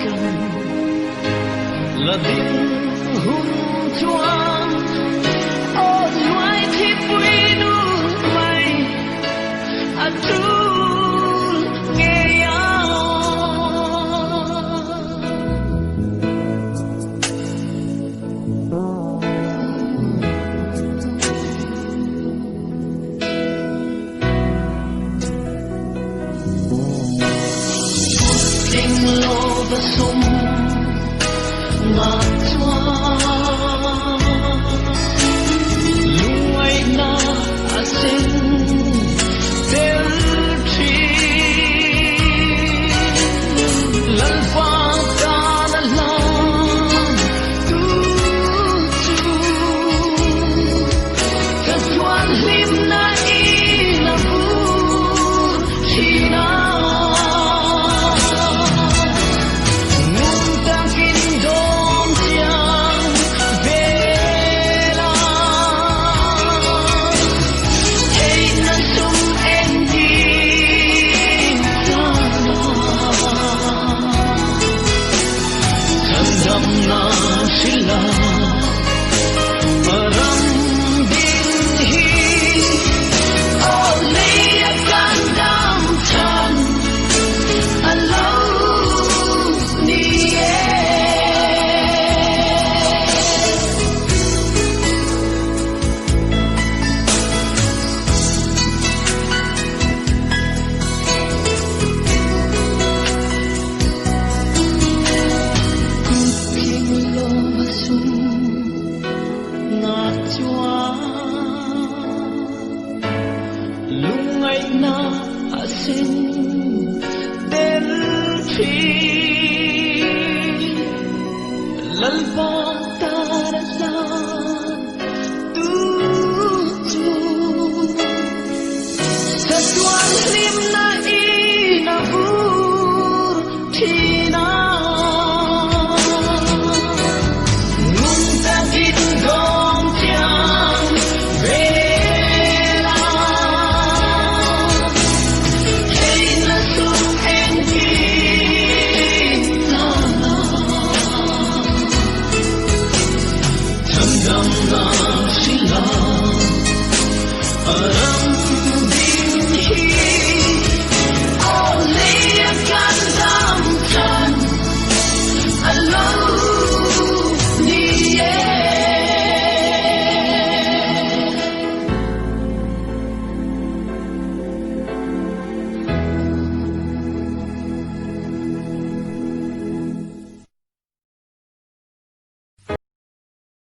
cần là tiếng hùng choang ôn ngoại thì vui nu mày à tu nghe áo tình lô và sung mà choa luai na asin del tri lan pha ta na la tu tu ka tuan lim na i na bu chi na Silla